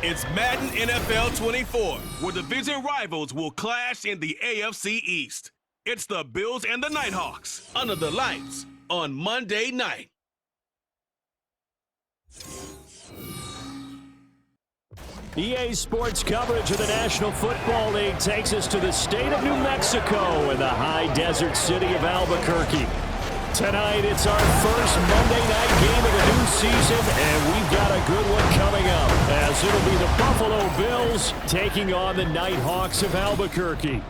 It's Madden NFL 24, where division rivals will clash in the AFC East. It's the Bills and the Nighthawks under the lights on Monday night. EA Sports coverage of the National Football League takes us to the state of New Mexico in the high desert city of Albuquerque. Tonight, it's our first Monday night game of the new season, and we've got a good one coming up, as it'll be the Buffalo Bills taking on the Nighthawks of Albuquerque.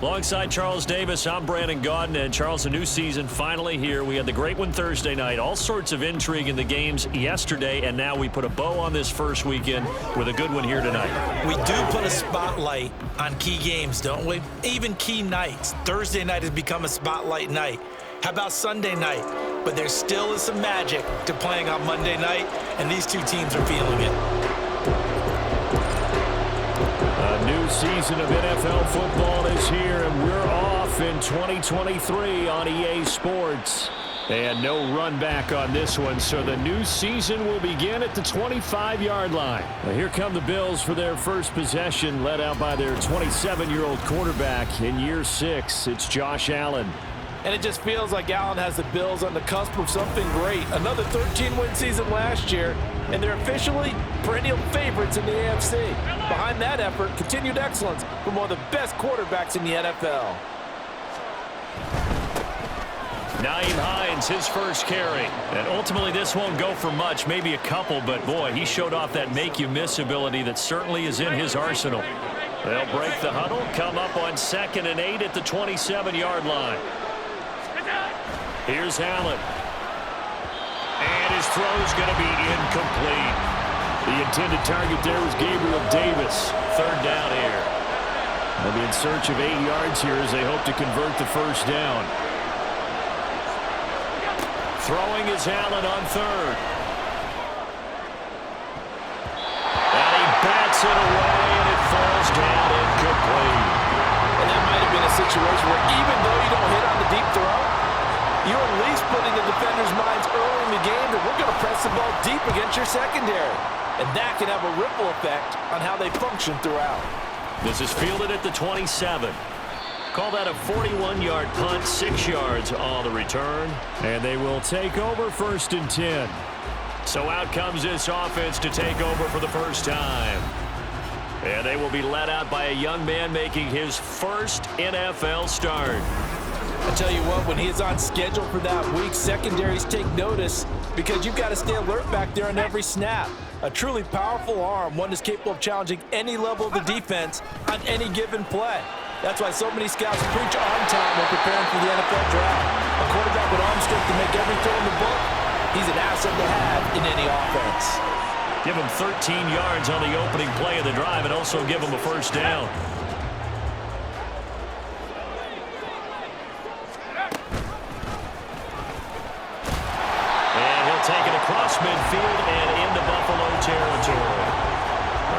Alongside Charles Davis, I'm Brandon Gaudin, and Charles, a new season finally here. We had the great one Thursday night, all sorts of intrigue in the games yesterday, and now we put a bow on this first weekend with a good one here tonight. We do put a spotlight on key games, don't we? Even key nights. Thursday night has become a spotlight night. How about Sunday night? But there still is some magic to playing on Monday night, and these two teams are feeling it. A new season of NFL football is here, and we're off in 2023 on EA Sports. And no run back on this one, so the new season will begin at the 25-yard line. Well, here come the Bills for their first possession, led out by their 27-year-old quarterback in year 6. It's Josh Allen. And it just feels like Allen has the Bills on the cusp of something great. Another 13-win season last year, and they're officially perennial favorites in the AFC. Behind that effort, continued excellence from one of the best quarterbacks in the NFL. Nyheim Hines, his first carry. And ultimately, this won't go for much, maybe a couple, but boy, he showed off that make-you-miss ability that certainly is in his arsenal. They'll break the huddle, come up on 2nd and 8 at the 27-yard line. Here's Allen. And his throw's going to be incomplete. The intended target there was Gabriel Davis. 3rd down here. They'll be in search of 8 yards here as they hope to convert the first down. Throwing is Allen on 3rd. And he bats it away, and it falls down incomplete. And that might have been a situation where even though you don't hit on the deep throw, you're at least putting in defenders' minds early in the game that we're going to press the ball deep against your secondary. And that can have a ripple effect on how they function throughout. This is fielded at the 27. Call that a 41-yard punt, 6 yards on the return. And they will take over 1st and 10. So out comes this offense to take over for the first time. And they will be led out by a young man making his first NFL start. I tell you what, when he is on schedule for that week, secondaries take notice because you've got to stay alert back there on every snap. A truly powerful arm, one that's capable of challenging any level of the defense on any given play. That's why so many scouts preach arm time when preparing for the NFL draft. A quarterback with arm strength to make every throw in the book, he's an asset to have in any offense. Give him 13 yards on the opening play of the drive and also give him a first down. Take it across midfield and into Buffalo territory.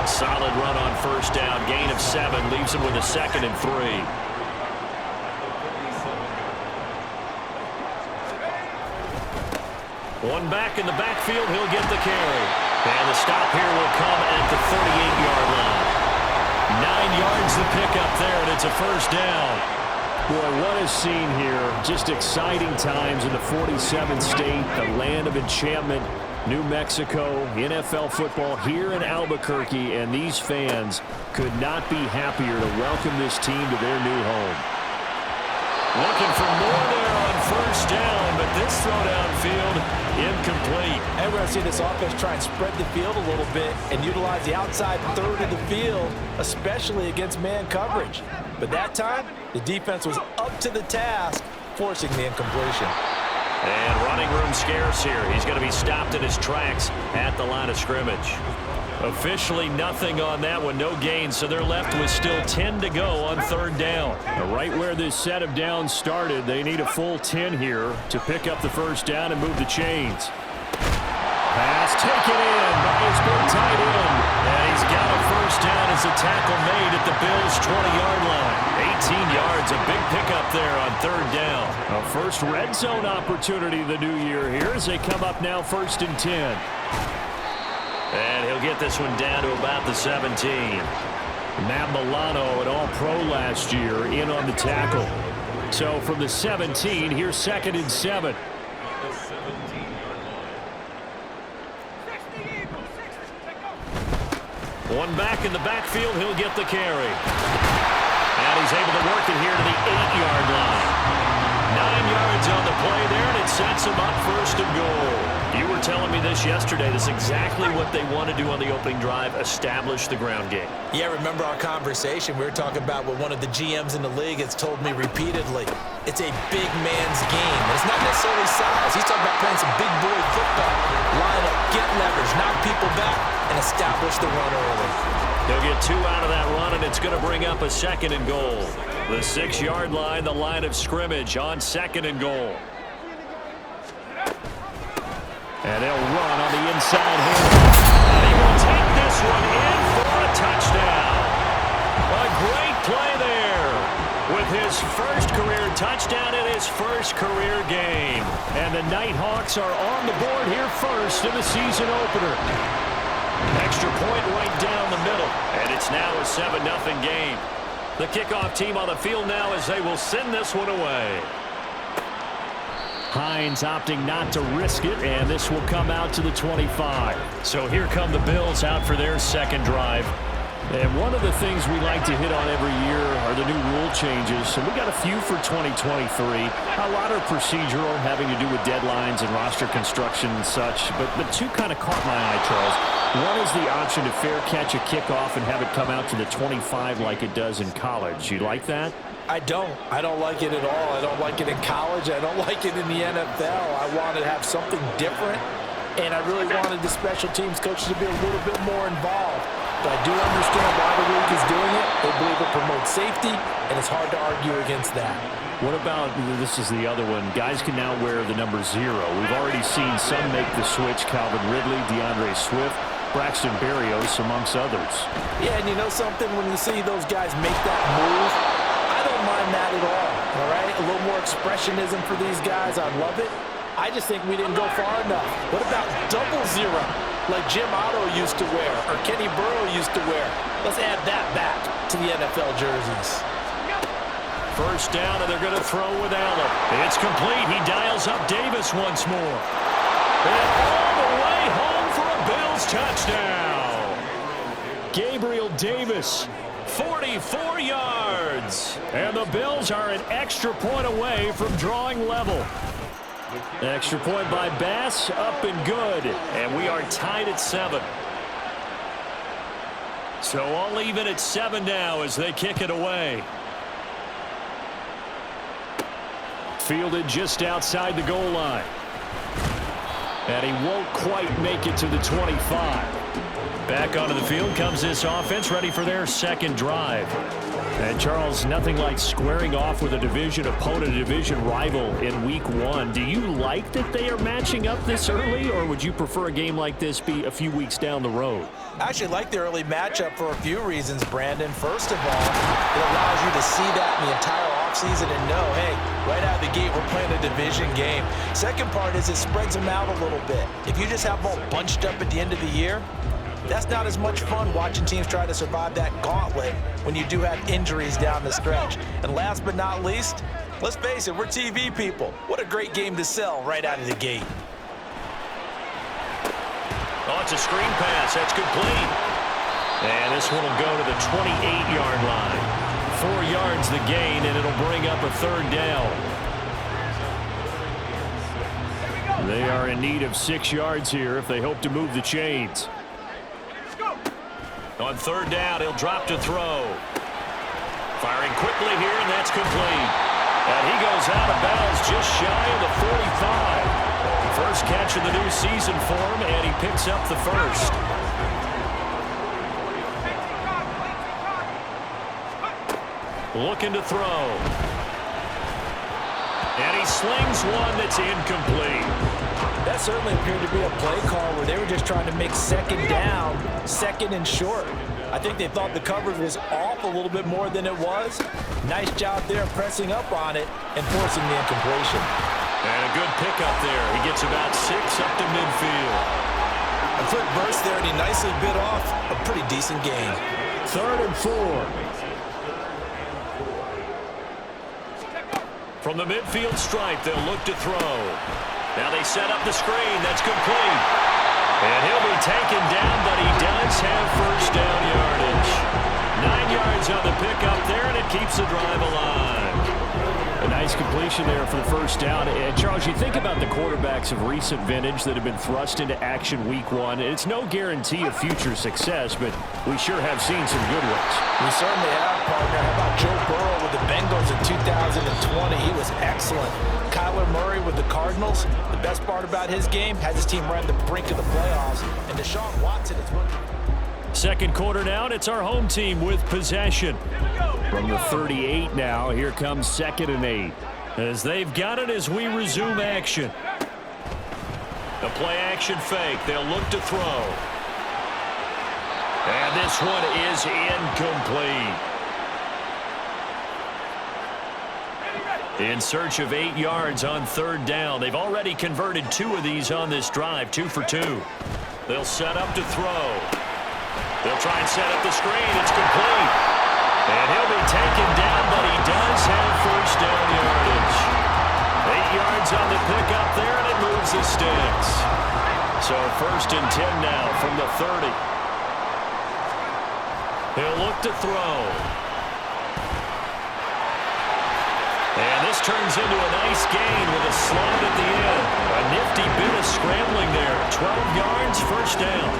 A solid run on 1st down. Gain of 7 leaves him with a 2nd and 3. One back in the backfield. He'll get the carry. And the stop here will come at the 38-yard line. 9 yards the pickup there, and it's a first down. Boy, what a scene here. Just exciting times in the 47th state, the land of enchantment, New Mexico, NFL football here in Albuquerque, and these fans could not be happier to welcome this team to their new home. Looking for more there on 1st down, but this throw downfield, incomplete. And we're going to see this offense try and spread the field a little bit and utilize the outside 3rd of the field, especially against man coverage. But that time, the defense was up to the task, forcing the incompletion. And running room scarce here. He's going to be stopped in his tracks at the line of scrimmage. Officially nothing on that one, no gain, so they're left with still 10 to go on 3rd down. Right where this set of downs started, they need a full 10 here to pick up the first down and move the chains. Pass taken in by his big tight end. And he's got a first down as a tackle made at the Bills' 20-yard line. 18 yards, a big pickup there on 3rd down. A first red zone opportunity the new year here as they come up now 1st and 10. And he'll get this one down to about the 17. Matt Milano, an all-pro last year, in on the tackle. So from the 17, here's 2nd and 7. One back in the backfield, he'll get the carry. And he's able to work it here to the 8-yard line. 9 yards on the play there, and it sets him up 1st and goal. You were telling me this yesterday. That's exactly what they want to do on the opening drive, establish the ground game. Yeah, remember our conversation? We were talking about what one of the GMs in the league has told me repeatedly. It's a big man's game. It's not necessarily size. He's talking about playing some big boy football. Line up, get leverage, knock people back, and establish the run early. He'll get 2 out of that run, and it's going to bring up a 2nd and goal. The 6-yard line, the line of scrimmage on 2nd and goal. And they'll run on the inside here. And he will take this one in for a touchdown. A great play there with his first career touchdown in his first career game. And the Nighthawks are on the board here first in the season opener. Extra point right down the middle. And it's now a 7-0 game. The kickoff team on the field now as they will send this one away. Hines opting not to risk it, and this will come out to the 25. So here come the Bills out for their 2nd drive. And one of the things we like to hit on every year are the new rule changes. And we got a few for 2023. A lot are procedural, having to do with deadlines and roster construction and such. But 2 kind of caught my eye, Charles. One is the option to fair catch a kickoff and have it come out to the 25 like it does in college. You like that? I don't like it at all. I don't like it in college. I don't like it in the NFL. I want to have something different, and I really wanted the special teams coaches to be a little bit more involved. But I do understand why the league is doing it. They believe it promotes safety, and it's hard to argue against that. What about, this is the other one, guys can now wear the number 0. We've already seen some make the switch, Calvin Ridley, DeAndre Swift, Braxton Berrios, amongst others. Yeah, and you know something? When you see those guys make that move, I don't mind that at all right? A little more expressionism for these guys. I love it. I just think we didn't go far enough. What about 00, like Jim Otto used to wear or Kenny Burrow used to wear? Let's add that back to the NFL jerseys. First down, and they're going to throw with Allen. It's complete. He dials up Davis once more. And all the way home for a Bills touchdown. Gabriel Davis, 44 yards. And the Bills are an extra point away from drawing level. Extra point by Bass, up and good. And we are tied at 7. So all even at 7 now as they kick it away. Fielded just outside the goal line. And he won't quite make it to the 25. Back onto the field comes this offense, ready for their 2nd drive. And, Charles, nothing like squaring off with a division opponent, a division rival in Week 1. Do you like that they are matching up this early, or would you prefer a game like this be a few weeks down the road? I actually like the early matchup for a few reasons, Brandon. First of all, it allows you to see that in the entire offseason and know, hey, right out of the gate, we're playing a division game. Second part is it spreads them out a little bit. If you just have them all bunched up at the end of the year, that's not as much fun watching teams try to survive that gauntlet when you do have injuries down the stretch. And last but not least, let's face it, we're TV people. What a great game to sell right out of the gate. Oh, it's a screen pass. That's complete. And this one will go to the 28-yard line. 4 yards the gain, and it'll bring up a 3rd down. They are in need of 6 yards here if they hope to move the chains. On 3rd down, he'll drop to throw. Firing quickly here, and that's complete. And he goes out of bounds just shy of the 45. First catch of the new season for him, and he picks up the first. Looking to throw. And he slings one that's incomplete. That certainly appeared to be a play call where they were just trying to make 2nd down, 2nd and short. I think they thought the coverage was off a little bit more than it was. Nice job there pressing up on it and forcing the incompletion. And a good pickup there. He gets about 6 up to midfield. A quick burst there, and he nicely bit off a pretty decent gain. 3rd and 4. From the midfield stripe, they'll look to throw. Now they set up the screen. That's complete. And he'll be taken down, but he does have first down yardage. 9 yards on the pickup there, and it keeps the drive alive. A nice completion there for the first down. And Charles, you think about the quarterbacks of recent vintage that have been thrust into action week 1. It's no guarantee of future success, but we sure have seen some good ones. We certainly have, partner. How about Joe Burrow with the Bengals in 2020? He was excellent. Kyler Murray with the Cardinals. The best part about his game has his team right on the brink of the playoffs. And Deshaun Watson is one. Second quarter now, and it's our home team with possession. From the 38 now, here comes 2nd and 8. As they've got it as we resume action. The play action fake. They'll look to throw. And this one is incomplete. In search of 8 yards on 3rd down. They've already converted 2 of these on this drive, 2 for 2. They'll set up to throw. They'll try and set up the screen. It's complete. And he'll be taken down, but he does have first down yardage. 8 yards on the pickup there, and it moves the sticks. So 1st and 10 now from the 30. He'll look to throw. And this turns into a nice gain with a slot at the end. A nifty bit of scrambling there. 12 yards, first down.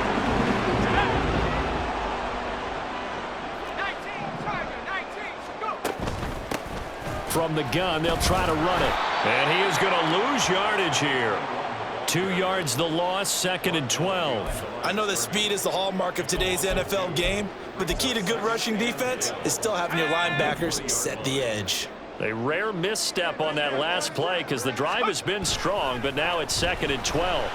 From the gun, they'll try to run it. And he is going to lose yardage here. 2 yards the loss, 2nd and 12. I know that speed is the hallmark of today's NFL game, but the key to good rushing defense is still having your linebackers set the edge. A rare misstep on that last play because the drive has been strong, but now it's 2nd and 12.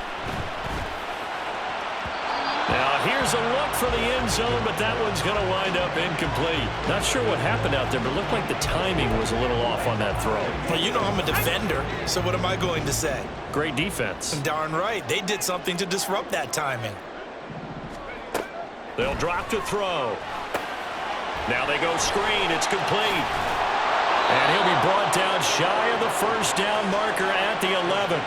Now here's a look for the end zone, but that one's going to wind up incomplete. Not sure what happened out there, but it looked like the timing was a little off on that throw. Well, you know I'm a defender, so what am I going to say? Great defense. Darn right. They did something to disrupt that timing. They'll drop to throw. Now they go screen. It's complete. And he'll be brought down shy of the first down marker at the 11.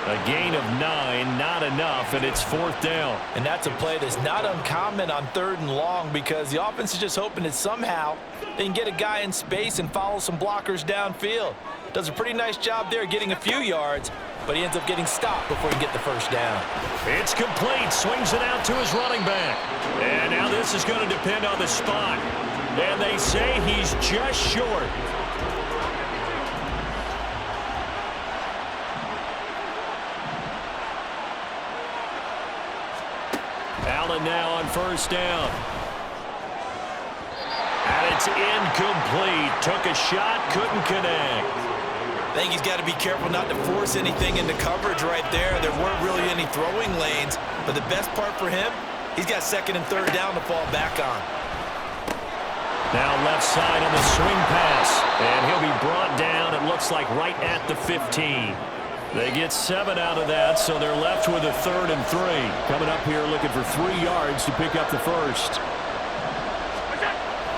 A gain of 9, not enough, and it's 4th down. And that's a play that's not uncommon on 3rd and long because the offense is just hoping that somehow they can get a guy in space and follow some blockers downfield. Does a pretty nice job there getting a few yards, but he ends up getting stopped before he can get the first down. It's complete. Swings it out to his running back. And now this is going to depend on the spot. And they say he's just short. Allen now on first down. And it's incomplete. Took a shot, couldn't connect. I think he's got to be careful not to force anything into coverage right there. There weren't really any throwing lanes, but the best part for him, he's got 2nd and 3rd down to fall back on. Now left side on the swing pass, and he'll be brought down, it looks like right at the 15. They get 7 out of that, so they're left with a 3rd and 3. Coming up here looking for 3 yards to pick up the first.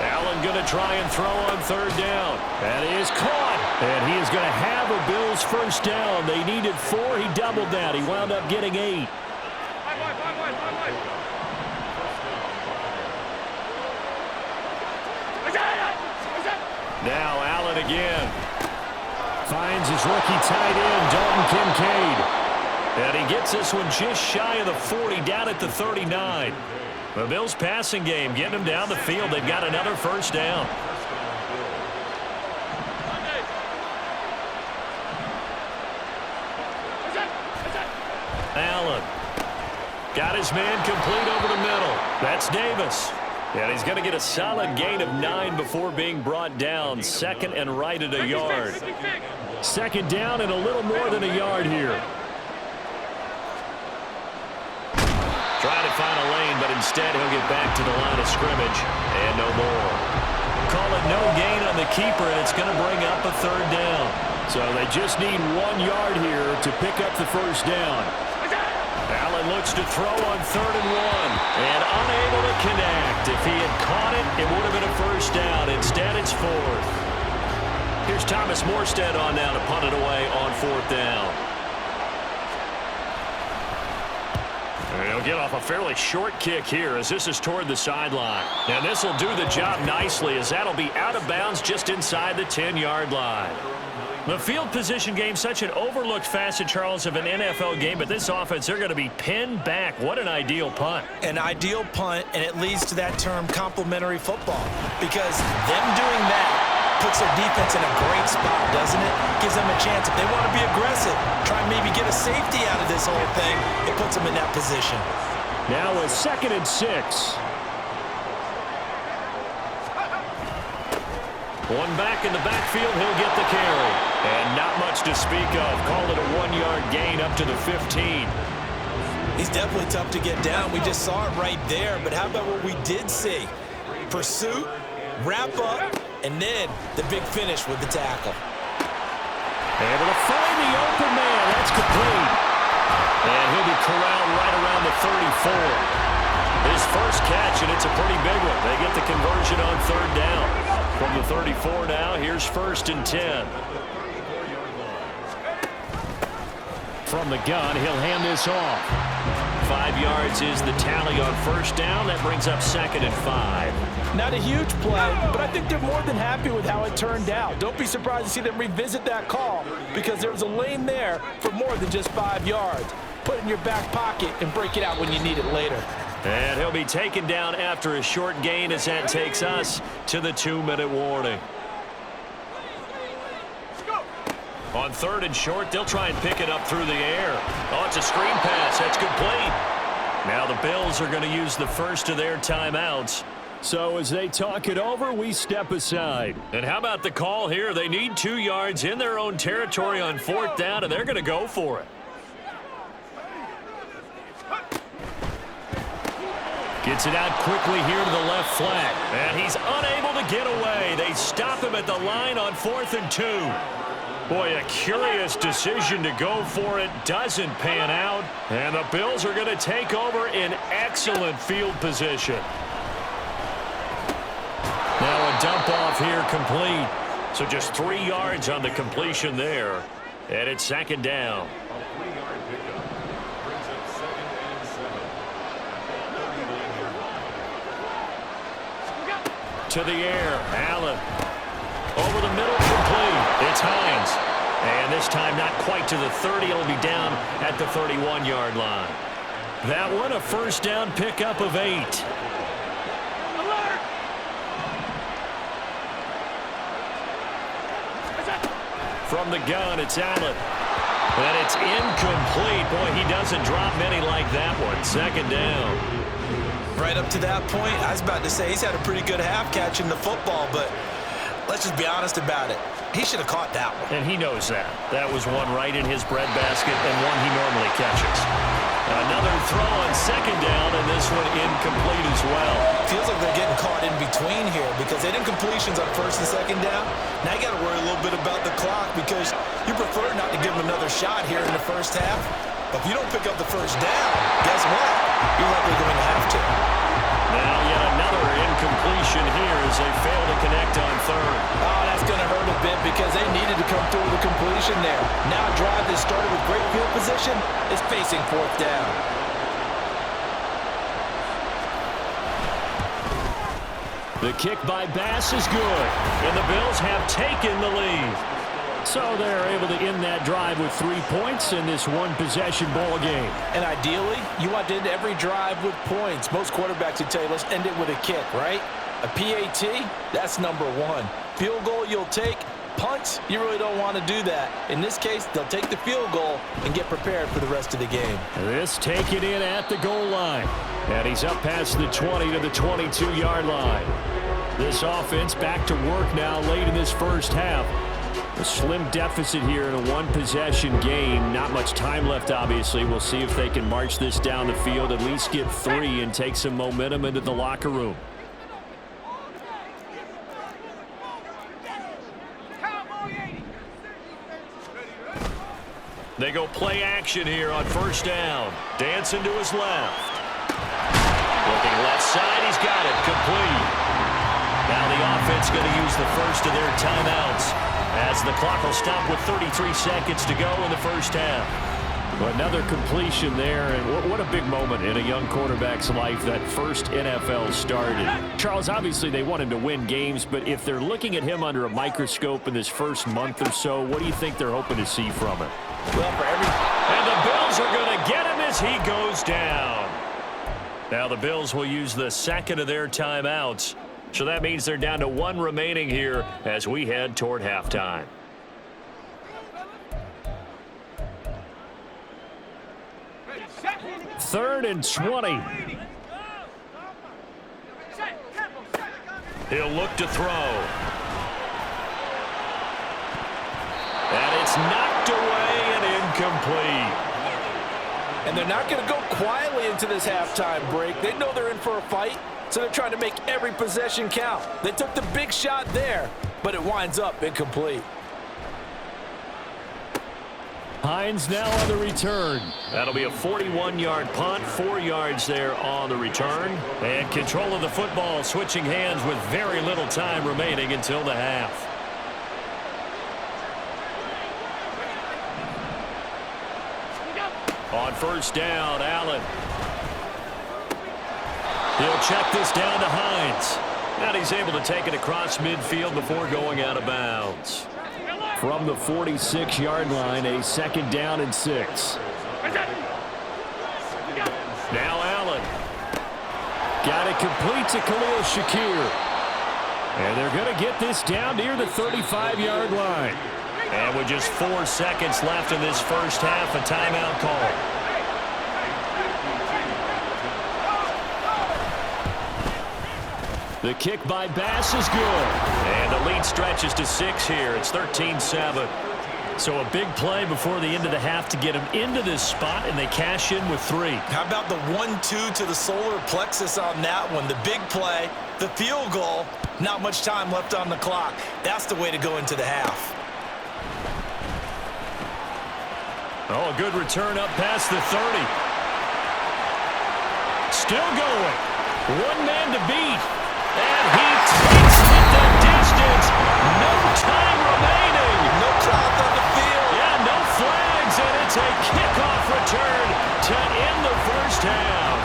Allen going to try and throw on 3rd down. That is caught. And he is going to have a Bills first down. They needed 4. He doubled that. He wound up getting 8. Now Allen again. Finds his rookie tight end, Dalton Kincaid. And he gets this one just shy of the 40, down at the 39. The Bills passing game, getting them down the field. They've got another first down. Allen got his man complete over the middle. That's Davis. And he's going to get a solid gain of 9 before being brought down. 2nd and right at a yard. 2nd down and a little more than a yard here. Trying to find a lane, but instead he'll get back to the line of scrimmage. And no more. Call it no gain on the keeper, and it's going to bring up a 3rd down. So they just need 1 yard here to pick up the first down. Allen looks to throw on 3rd and 1. And unable to connect. If he had caught it, it would have been a first down. Instead, it's 4th. Here's Thomas Morstead on now to punt it away on 4th down. And he'll get off a fairly short kick here as this is toward the sideline. And this will do the job nicely as that'll be out of bounds just inside the 10-yard line. The field position game, such an overlooked facet, Charles, of an NFL game, but this offense, they're going to be pinned back. What an ideal punt. An ideal punt, and it leads to that term complementary football, because them doing that puts their defense in a great spot, doesn't it? Gives them a chance. If they want to be aggressive, try and maybe get a safety out of this whole thing, it puts them in that position. Now a 2nd and 6. One back in the backfield, he'll get the carry. And not much to speak of. Call it a 1-yard gain up to the 15. He's definitely tough to get down. We just saw it right there. But how about what we did see? Pursuit, wrap up, and then the big finish with the tackle. Able to find the open man. That's complete. And he'll be corralled right around the 34. His first catch, and it's a pretty big one. They get the conversion on 3rd down. From the 34 now, here's 1st and 10. From the gun, he'll hand this off. 5 yards is the tally on 1st down. That brings up 2nd and 5. Not a huge play, but I think they're more than happy with how it turned out. Don't be surprised to see them revisit that call because there was a lane there for more than just 5 yards. Put it in your back pocket and break it out when you need it later. And he'll be taken down after a short gain as that takes us to the 2-minute warning. On 3rd and short, they'll try and pick it up through the air. Oh, it's a screen pass. That's complete. Now the Bills are going to use the first of their timeouts. So as they talk it over, we step aside. And how about the call here? They need 2 yards in their own territory on 4th down, and they're going to go for it. Gets it out quickly here to the left flank. And he's unable to get away. They stop him at the line on 4th and 2. Boy, a curious decision to go for it. Doesn't pan out. And the Bills are going to take over in excellent field position. Now a dump off here complete. So just 3 yards on the completion there. And it's 2nd down. To the air, Allen. Over the middle, complete. It's Hines. And this time not quite to the 30. It'll be down at the 31-yard line. That one a 1st down pickup of 8. From the gun, it's Allen. And it's incomplete. Boy, he doesn't drop many like that one. 2nd down. Right up to that point, I was about to say he's had a pretty good half catching the football, but let's just be honest about it. He should have caught that one. And he knows that. That was one right in his breadbasket and one he normally catches. Another throw on 2nd down, and this one incomplete as well. Feels like they're getting caught in between here because they did incompletions on 1st and 2nd down. Now you got to worry a little bit about the clock because you prefer not to give them another shot here in the first half. But if you don't pick up the 1st down, guess what? You're likely going to have to. Now yet another incompletion here as they fail to connect on 3rd. Oh, that's going to hurt a bit because they needed to come through with a completion there. Now a drive that started with great field position is facing 4th down. The kick by Bass is good. And the Bills have taken the lead. So they're able to end that drive with 3 points in this one-possession ball game. And ideally, you want to end every drive with points. Most quarterbacks would tell you, let's end it with a kick, right? A PAT, that's number 1. Field goal you'll take. Punts, you really don't want to do that. In this case, they'll take the field goal and get prepared for the rest of the game. This taken in at the goal line. And he's up past the 20 to the 22-yard line. This offense back to work now late in this first half. A slim deficit here in a one-possession game. Not much time left, obviously. We'll see if they can march this down the field, at least get 3 and take some momentum into the locker room. They go play action here on first down. Dancing to his left. Looking left side, he's got it, complete. Now the offense going to use the first of their timeouts as the clock will stop with 33 seconds to go in the first half. Well, another completion there, and what a big moment in a young quarterback's life, that first NFL start. And Charles, obviously they want him to win games, but if they're looking at him under a microscope in this first month or so, what do you think they're hoping to see from him? Well, for every... And the Bills are going to get him as he goes down. Now the Bills will use the second of their timeouts. So that means they're down to one remaining here as we head toward halftime. Third and 20. He'll look to throw. And it's knocked away and incomplete. And they're not going to go quietly into this halftime break. They know they're in for a fight, so they're trying to make every possession count. They took the big shot there, but it winds up incomplete. Hines now on the return. That'll be a 41-yard punt, 4 yards there on the return. And control of the football switching hands with very little time remaining until the half. On first down, Allen. He'll check this down to Hines. And he's able to take it across midfield before going out of bounds. From the 46-yard line, a second down and 6. Now Allen. Got it complete to Khalil Shakir. And they're going to get this down near the 35-yard line. And with just 4 seconds left in this first half, a timeout call. The kick by Bass is good. And the lead stretches to 6 here. It's 13-7. So a big play before the end of the half to get them into this spot, and they cash in with 3. How about the 1-2 to the solar plexus on that one? The big play, the field goal, not much time left on the clock. That's the way to go into the half. Oh, a good return up past the 30. Still going. One man to beat. And he takes it the distance. No time remaining. No clock on the field. Yeah, no flags, and it's a kickoff return to end the first half.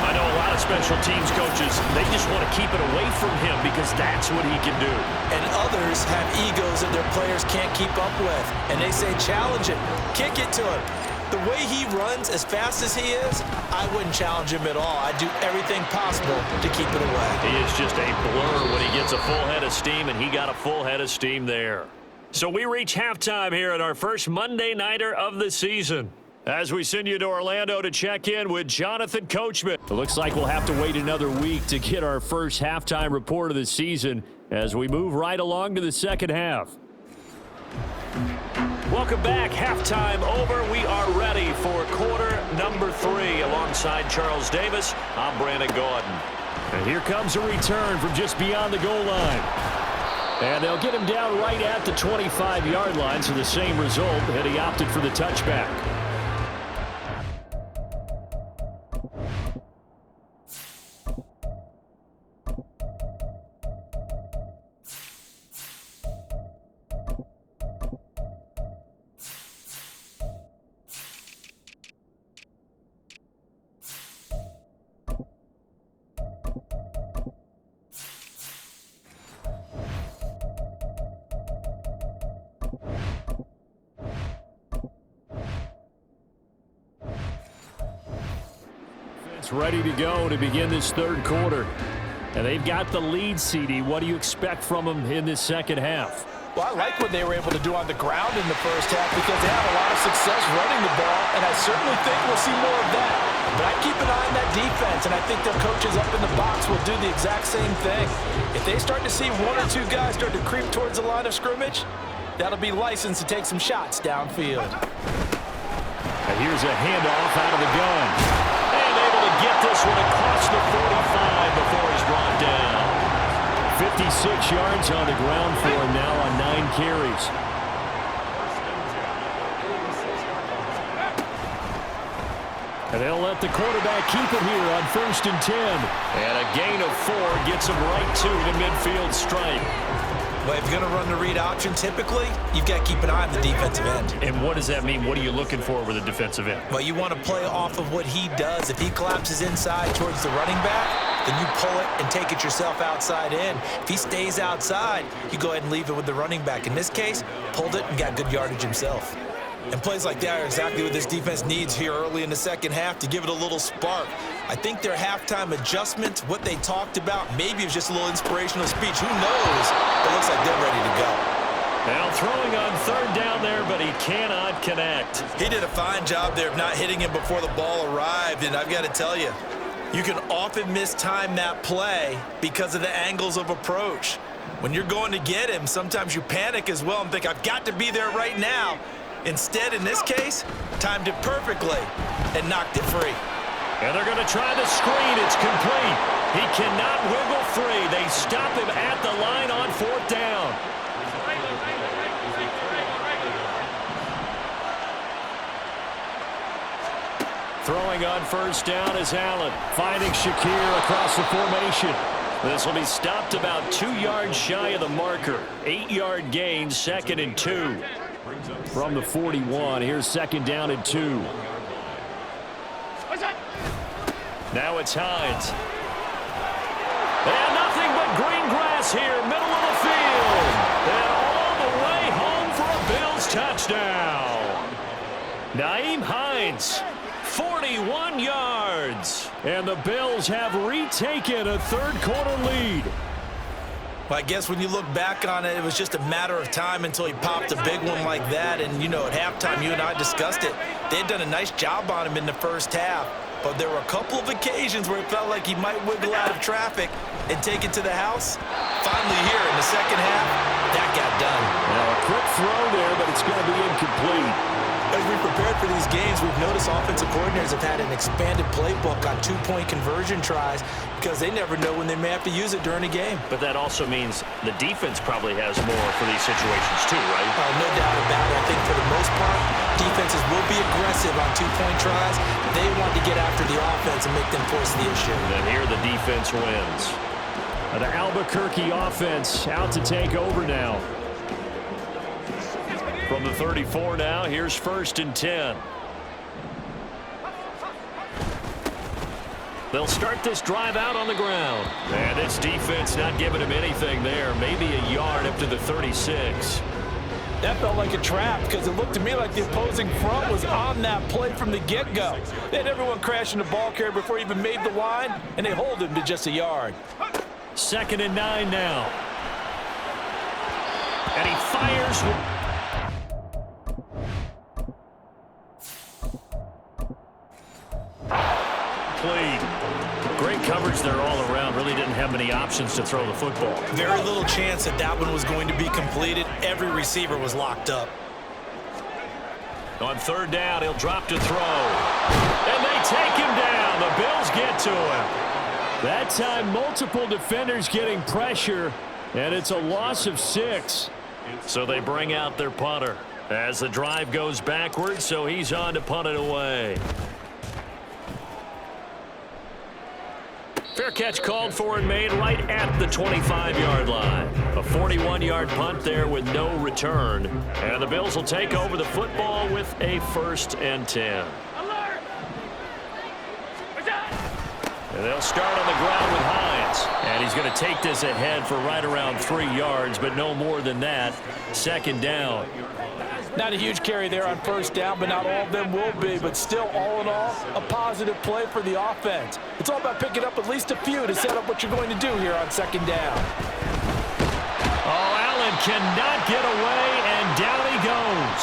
I know a lot of special teams coaches, they just want to keep it away from him because that's what he can do. And others have egos that their players can't keep up with. And they say, challenge it, kick it to him. The way he runs as fast as he is, I wouldn't challenge him at all. I'd do everything possible to keep it away. He is just a blur when he gets a full head of steam, and he got a full head of steam there. So we reach halftime here at our first Monday Nighter of the season, as we send you to Orlando to check in with Jonathan Coachman. It looks like we'll have to wait another week to get our first halftime report of the season as we move right along to the second half. Welcome back. Halftime over. We are ready for quarter number 3. Alongside Charles Davis, I'm Brandon Gordon. And here comes a return from just beyond the goal line. And they'll get him down right at the 25-yard line, so the same result, and he opted for the touchback. Ready to go to begin this third quarter. And they've got the lead, CD. What do you expect from them in this second half? Well, I like what they were able to do on the ground in the first half because they had a lot of success running the ball, and I certainly think we'll see more of that. But I keep an eye on that defense, and I think their coaches up in the box will do the exact same thing. If they start to see 1 or 2 guys start to creep towards the line of scrimmage, that'll be licensed to take some shots downfield. And here's a handoff out of the gun. Get this one across the 45 before he's brought down. 56 yards on the ground for him now on 9 carries. And they'll let the quarterback keep it here on 1st and 10. And a gain of 4 gets him right to the midfield stripe. Well, if you're going to run the read option, typically, you've got to keep an eye on the defensive end. And what does that mean? What are you looking for with a defensive end? Well, you want to play off of what he does. If he collapses inside towards the running back, then you pull it and take it yourself outside in. If he stays outside, you go ahead and leave it with the running back. In this case, pulled it and got good yardage himself. And plays like that are exactly what this defense needs here early in the second half to give it a little spark. I think their halftime adjustments, what they talked about, maybe it was just a little inspirational speech. Who knows? But it looks like they're ready to go. Now throwing on 3rd down there, but he cannot connect. He did a fine job there of not hitting him before the ball arrived, and I've got to tell you, you can often mistime that play because of the angles of approach. When you're going to get him, sometimes you panic as well and think, I've got to be there right now. Instead, in this case, timed it perfectly and knocked it free. And they're going to try the screen. It's complete. He cannot wiggle free. They stop him at the line on 4th down. Throwing on 1st down is Allen, finding Shakir across the formation. This will be stopped about 2 yards shy of the marker. 8-yard gain, 2nd and 2. From the 41, here's 2nd down and 2. Now it's Hines. And nothing but green grass here, middle of the field. And all the way home for a Bills touchdown. Nyheim Hines, 41 yards. And the Bills have retaken a 3rd quarter lead. Well, I guess when you look back on it, it was just a matter of time until he popped a big one like that. And, you know, at halftime, you and I discussed it. They had done a nice job on him in the first half. But there were a couple of occasions where it felt like he might wiggle out of traffic and take it to the house. Finally here in the second half, that got done. Now a quick throw there, but it's going to be incomplete. As we prepared for these games, we've noticed offensive coordinators have had an expanded playbook on 2-point conversion tries because they never know when they may have to use it during a game. But that also means the defense probably has more for these situations too, right? No doubt about it. I think for the most part, defenses will be aggressive on 2-point tries. They want to get after the offense and make them force the issue. And here the defense wins. The Albuquerque offense out to take over now. From the 34 now, here's 1st and 10. They'll start this drive out on the ground. And this defense not giving him anything there. Maybe a yard up to the 36. That felt like a trap because it looked to me like the opposing front was on that play from the get-go. They had everyone crashing the ball carrier before he even made the line, and they hold him to just a yard. 2nd and 9 now. And he fires. Great coverage there all around. Really didn't have many options to throw the football. Very little chance that that one was going to be completed. Every receiver was locked up. On 3rd down, he'll drop to throw. And they take him down. The Bills get to him. That time, multiple defenders getting pressure, and it's a loss of 6. So they bring out their punter as the drive goes backwards, so he's on to punt it away. Fair catch called for and made right at the 25-yard line. A 41-yard punt there with no return. And the Bills will take over the football with a 1st and 10. And they'll start on the ground with Hines. And he's going to take this ahead for right around 3 yards, but no more than that. 2nd down. Not a huge carry there on 1st down, but not all of them will be. But still, all in all, a positive play for the offense. It's all about picking up at least a few to set up what you're going to do here on 2nd down. Oh, Allen cannot get away, and down he goes.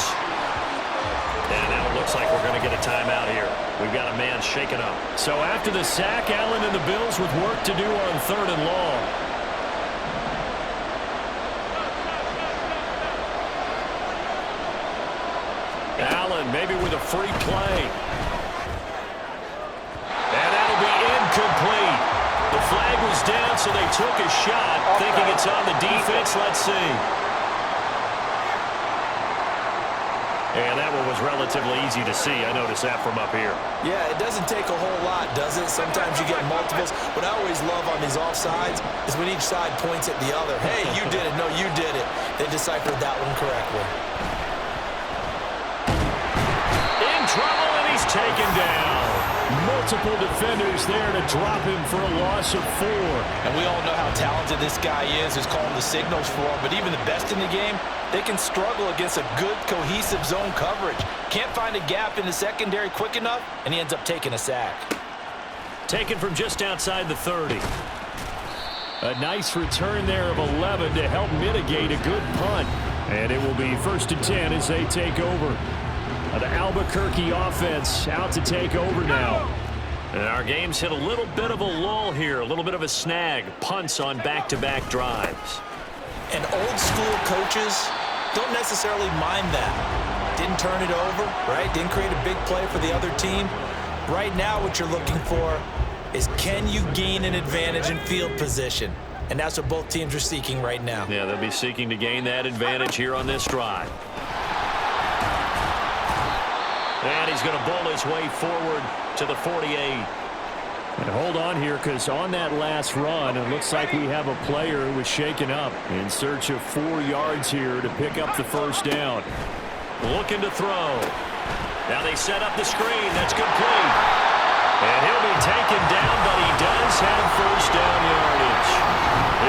And now it looks like we're going to get a timeout here. We've got a man shaken up. So after the sack, Allen and the Bills with work to do on 3rd and long. Allen maybe with a free play. And that'll be incomplete. The flag was down, so they took a shot, thinking it's on the defense. Let's see. And that one was relatively easy to see. I noticed that from up here. Yeah, it doesn't take a whole lot, does it? Sometimes you get multiples. What I always love on these offsides is when each side points at the other. Hey, you did it. No, you did it. They deciphered that one correctly. In trouble, and he's taken down. Multiple defenders there to drop him for a loss of 4. And we all know how talented this guy is, who's calling the signals for him. But even the best in the game, they can struggle against a good, cohesive zone coverage. Can't find a gap in the secondary quick enough, and he ends up taking a sack. Taken from just outside the 30. A nice return there of 11 to help mitigate a good punt. And it will be 1st and 10 as they take over. The Albuquerque offense out to take over now. And our game's hit a little bit of a lull here, a little bit of a snag. Punts on back-to-back drives. And old school coaches don't necessarily mind that. Didn't turn it over, right? Didn't create a big play for the other team. Right now what you're looking for is, can you gain an advantage in field position? And that's what both teams are seeking right now. Yeah, they'll be seeking to gain that advantage here on this drive. And he's going to bowl his way forward to the 48. And hold on here, because on that last run, it looks like we have a player who was shaken up in search of 4 yards here to pick up the first down. Looking to throw. Now they set up the screen. That's complete. And he'll be taken down, but he does have first down yardage.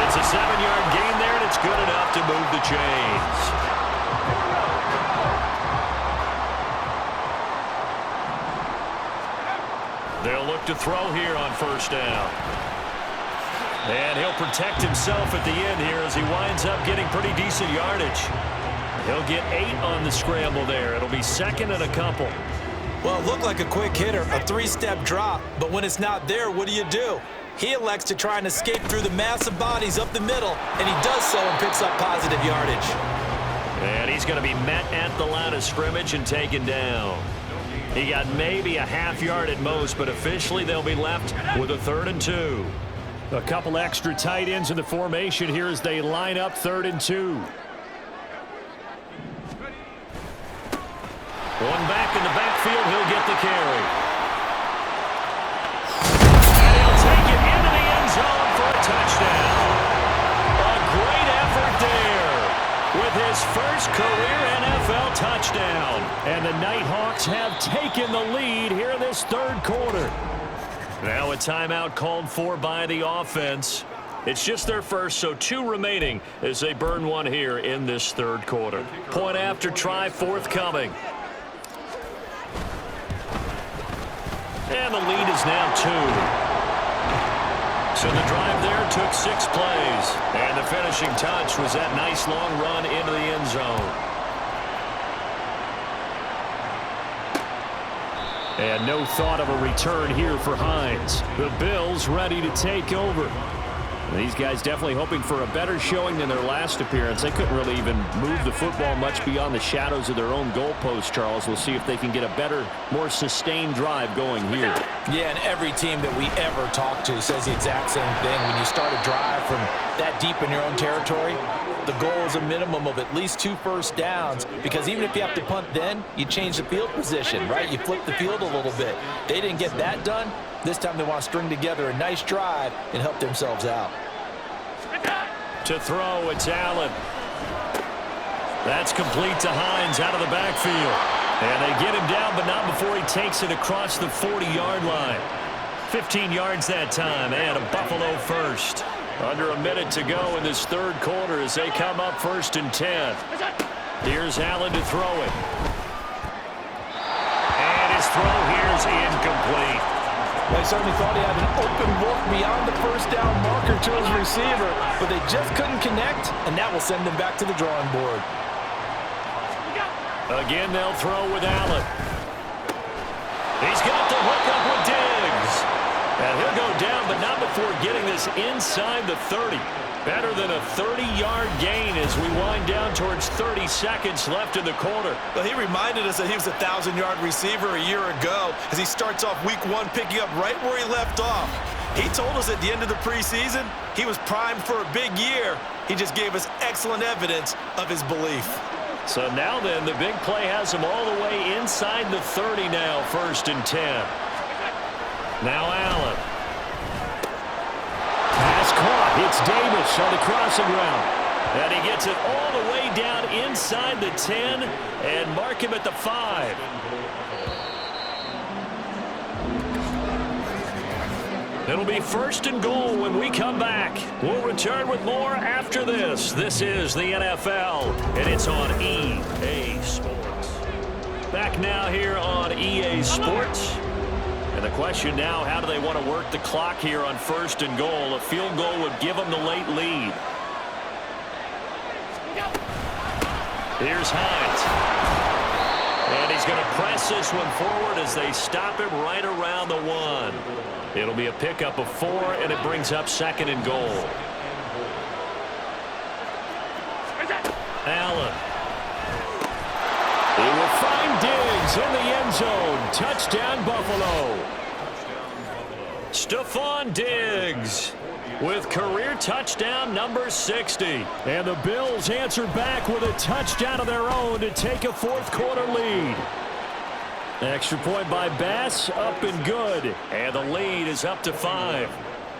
It's a 7-yard gain there, and it's good enough to move the chains. They'll look to throw here on first down. And he'll protect himself at the end here as he winds up getting pretty decent yardage. He'll get 8 on the scramble there. It'll be 2nd and a couple. Well, it looked like a quick hitter, a 3-step drop, but when it's not there, what do? He elects to try and escape through the massive bodies up the middle, and he does so and picks up positive yardage. And he's going to be met at the line of scrimmage and taken down. He got maybe a half yard at most, but officially they'll be left with a 3rd and 2. A couple extra tight ends in the formation here as they line up 3rd and 2. One back in the backfield, he'll get the carry. And he'll take it into the end zone for a touchdown. A great effort there with his first career NFL touchdown. And the Nighthawks have taken the lead here in this 3rd quarter. Now a timeout called for by the offense. It's just their first, so 2 remaining as they burn one here in this 3rd quarter. Point after try forthcoming. And the lead is now 2. So the drive there took 6 plays. And the finishing touch was that nice long run into the end zone. And no thought of a return here for Hines. The Bills ready to take over. These guys definitely hoping for a better showing than their last appearance. They couldn't really even move the football much beyond the shadows of their own goalpost, Charles. We'll see if they can get a better, more sustained drive going here. Yeah, and every team that we ever talk to says the exact same thing. When you start a drive from that deep in your own territory, the goal is a minimum of at least 2 first downs, because even if you have to punt then, you change the field position, right? You flip the field a little bit. They didn't get that done. This time they want to string together a nice drive and help themselves out. To throw, it's Allen. That's complete to Hines out of the backfield. And they get him down, but not before he takes it across the 40-yard line. 15 yards that time, and a Buffalo first. Under a minute to go in this 3rd quarter as they come up 1st and 10. Here's Allen to throw it. And his throw here is incomplete. They certainly thought he had an open look beyond the first down marker to his receiver, but they just couldn't connect, and that will send them back to the drawing board. Again, they'll throw with Allen. He's got the hook up with Diggs. And he'll go down, but not before getting this inside the 30. Better than a 30-yard gain as we wind down towards 30 seconds left in the quarter. Well, he reminded us that he was a 1,000-yard receiver a year ago as he starts off week 1 picking up right where he left off. He told us at the end of the preseason he was primed for a big year. He just gave us excellent evidence of his belief. So now then, the big play has them all the way inside the 30 now, 1st and 10. Now Allen. Pass caught. It's Davis on the crossing route. And he gets it all the way down inside the 10 and mark him at the 5. It'll be 1st and goal when we come back. We'll return with more after this. This is the NFL, and it's on EA Sports. Back now here on EA Sports. And the question now, how do they want to work the clock here on 1st and goal? A field goal would give them the late lead. Here's Hines. And he's going to press this one forward as they stop him right around the 1. It'll be a pickup of 4, and it brings up 2nd and goal. Allen. He will find Diggs in the end zone. Touchdown, Buffalo. Stephon Diggs with career touchdown number 60. And the Bills answer back with a touchdown of their own to take a 4th quarter lead. Extra point by Bass, up and good. And the lead is up to 5.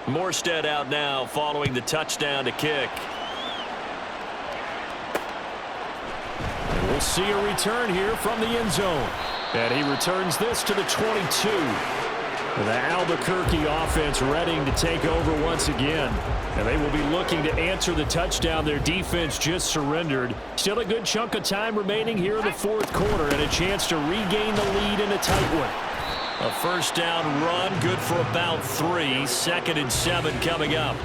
Morstead out now following the touchdown to kick. And we'll see a return here from the end zone. And he returns this to the 22. The Albuquerque offense ready to take over once again. And they will be looking to answer the touchdown their defense just surrendered. Still a good chunk of time remaining here in the 4th quarter and a chance to regain the lead in a tight one. A 1st down run, good for about 3. 2nd and 7 coming up.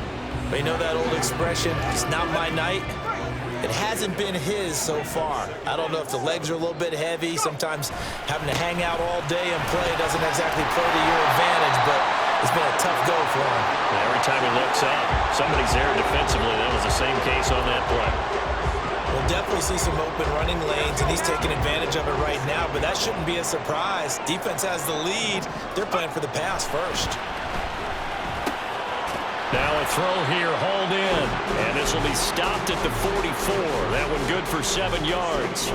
But you know that old expression, it's not my night? It hasn't been his so far. I don't know if the legs are a little bit heavy. Sometimes having to hang out all day and play doesn't exactly play to your advantage, but it's been a tough go for him. Every time he looks up, somebody's there defensively. That was the same case on that play. We'll definitely see some open running lanes, and he's taking advantage of it right now, but that shouldn't be a surprise. Defense has the lead. They're playing for the pass first. Now a throw here, hauled in, and this will be stopped at the 44. That one good for 7 yards.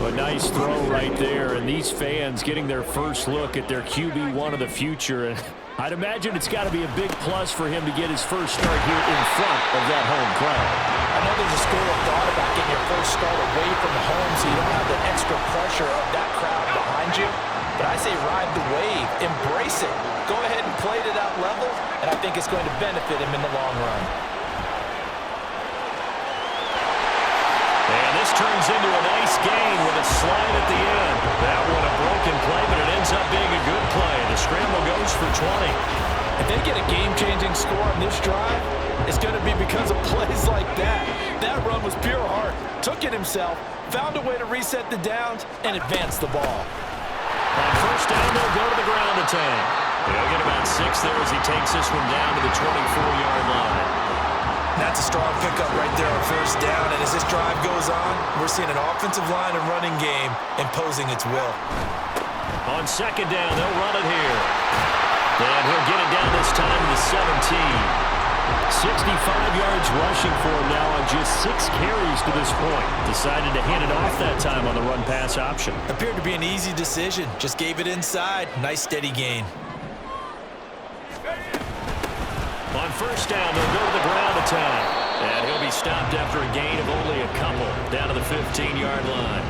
A nice throw right there, and these fans getting their first look at their QB1 of the future. And I'd imagine it's got to be a big plus for him to get his first start here in front of that home crowd. I know there's a school of thought about getting your first start away from the home so you don't have the extra pressure of that crowd behind you. But I say ride the wave, embrace it. Go ahead and play to that level, and I think it's going to benefit him in the long run. And this turns into a nice gain with a slide at the end. That one a broken play, but it ends up being a good play. The scramble goes for 20. If they get a game-changing score on this drive, it's going to be because of plays like that. That run was pure heart. Took it himself, found a way to reset the downs, and advance the ball. On 1st down, they'll go to the ground attack. They'll get about 6 there as he takes this one down to the 24-yard line. That's a strong pickup right there on 1st down, and as this drive goes on, we're seeing an offensive line and running game imposing its will. On 2nd down, they'll run it here. And he'll get it down this time to the 17. 65 yards rushing for him now on just 6 carries to this point. Decided to hand it off that time on the run-pass option. Appeared to be an easy decision. Just gave it inside. Nice steady gain. On 1st down, they'll go to the ground attack. And he'll be stopped after a gain of only a couple down to the 15-yard line.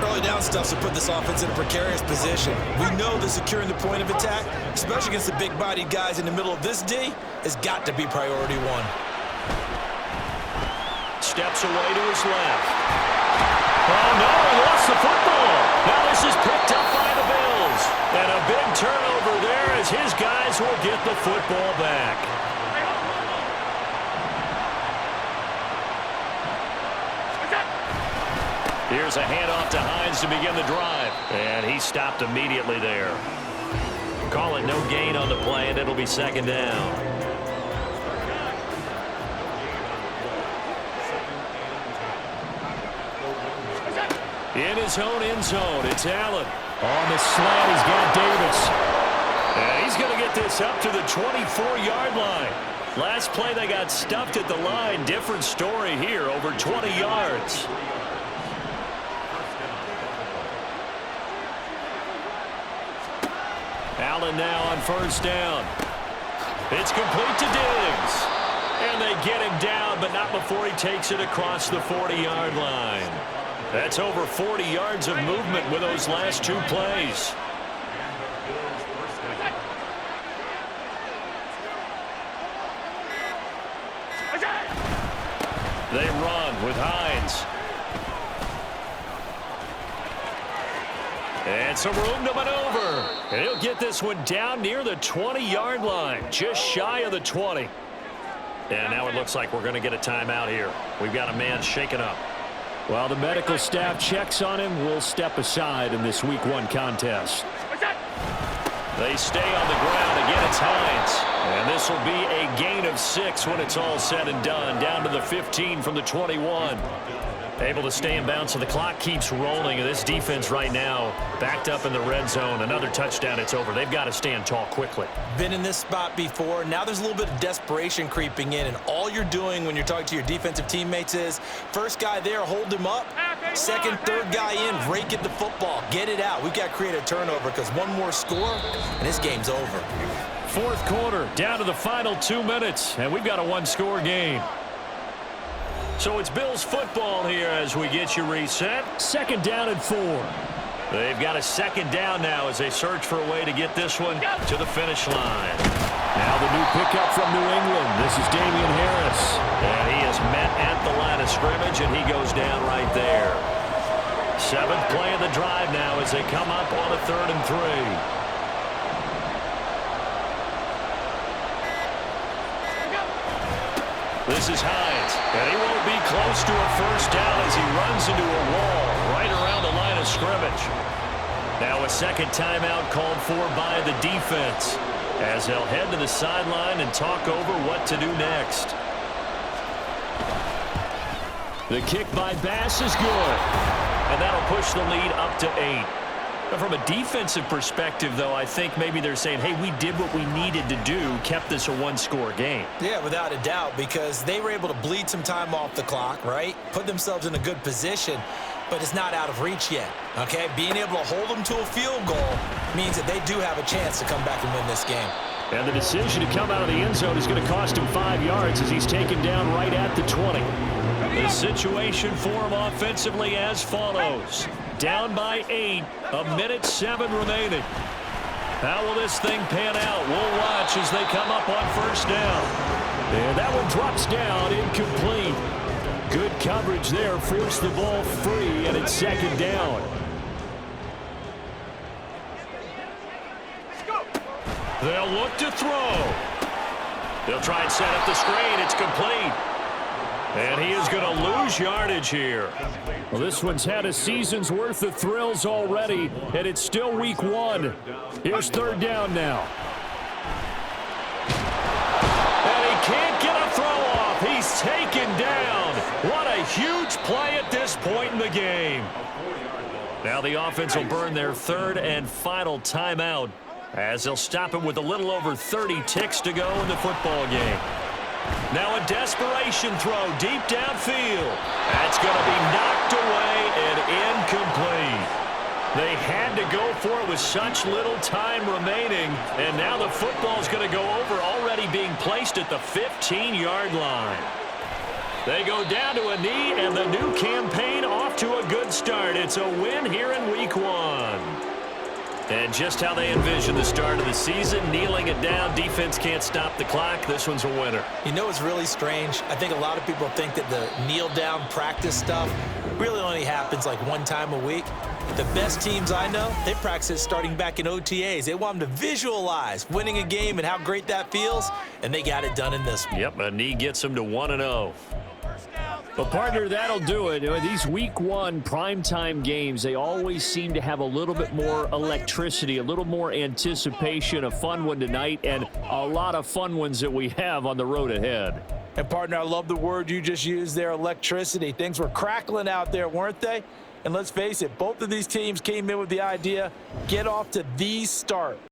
Early down stuffs will put this offense in a precarious position. We know that securing the point of attack, especially against the big-bodied guys in the middle of this D, has got to be priority 1. Steps away to his left. Oh, no, he lost the football. Now this is picked up by the Bills. And a big turnover there as his guys will get the football back. Here's a handoff to Hines to begin the drive. And he stopped immediately there. Call it no gain on the play, and it'll be 2nd down. In his own end zone, it's Allen. On the slant, he's got Davis. And he's going to get this up to the 24-yard line. Last play, they got stuffed at the line. Different story here, over 20 yards. Allen now on first down. It's complete to Diggs. And they get him down, but not before he takes it across the 40-yard line. That's over 40 yards of movement with those last two plays. They run with Hines. And some room to maneuver. And he'll get this one down near the 20-yard line, just shy of the 20. And now it looks like we're going to get a timeout here. We've got a man shaken up. While the medical staff checks on him, we'll step aside in this Week 1 contest. They stay on the ground. Again, it's Hines. And this will be a gain of 6 when it's all said and done. Down to the 15 from the 21. Able to stay in bounds, so the clock keeps rolling. And this defense right now backed up in the red zone. Another touchdown, it's over. They've got to stand tall quickly. Been in this spot before. Now there's a little bit of desperation creeping in. And all you're doing when you're talking to your defensive teammates is, first guy there, hold him up. Second, third guy in, rake at the football. Get it out. We've got to create a turnover because one more score, and this game's over. Fourth quarter, down to the final 2 minutes, and we've got a one-score game. So it's Bills football here as we get you reset. Second down and 4. They've got a second down now as they search for a way to get this one to the finish line. Now the new pickup from New England. This is Damian Harris. And he is met at the line of scrimmage, and he goes down right there. 7th play of the drive now as they come up on a 3rd and 3. This is Hines, and he won't be close to a first down as he runs into a wall right around the line of scrimmage. Now a second timeout called for by the defense as they'll head to the sideline and talk over what to do next. The kick by Bass is good. And that'll push the lead up to 8. But from a defensive perspective, though, I think maybe they're saying, hey, we did what we needed to do, kept this a one-score game. Yeah, without a doubt, because they were able to bleed some time off the clock, right? Put themselves in a good position, but it's not out of reach yet, okay? Being able to hold them to a field goal means that they do have a chance to come back and win this game. And the decision to come out of the end zone is going to cost him 5 yards as he's taken down right at the 20. The situation for him offensively as follows. Down by 8, 1:07 remaining. How will this thing pan out? We'll watch as they come up on first down. And that one drops down, incomplete. Good coverage there, forced the ball free, and it's second down. They'll look to throw. They'll try and set up the screen. It's complete. And he is going to lose yardage here. Well, this one's had a season's worth of thrills already, and it's still Week 1. Here's third down now. And he can't get a throw off. He's taken down. What a huge play at this point in the game. Now the offense will burn their third and final timeout as they'll stop it with a little over 30 ticks to go in the football game. Now a desperation throw deep downfield. That's going to be knocked away and incomplete. They had to go for it with such little time remaining, and now the football's going to go over, already being placed at the 15-yard line. They go down to a knee, and the new campaign off to a good start. It's a win here in Week 1. And just how they envision the start of the season, kneeling it down, defense can't stop the clock. This one's a winner. You know what's really strange? I think a lot of people think that the kneel-down practice stuff really only happens like one time a week. The best teams I know, they practice it starting back in OTAs. They want them to visualize winning a game and how great that feels, and they got it done in this one. Yep, a knee gets them to 1-0. Well, partner, that'll do it. These Week 1 primetime games, they always seem to have a little bit more electricity, a little more anticipation, a fun one tonight, and a lot of fun ones that we have on the road ahead. And, partner, I love the word you just used there, electricity. Things were crackling out there, weren't they? And let's face it, both of these teams came in with the idea, get off to the start.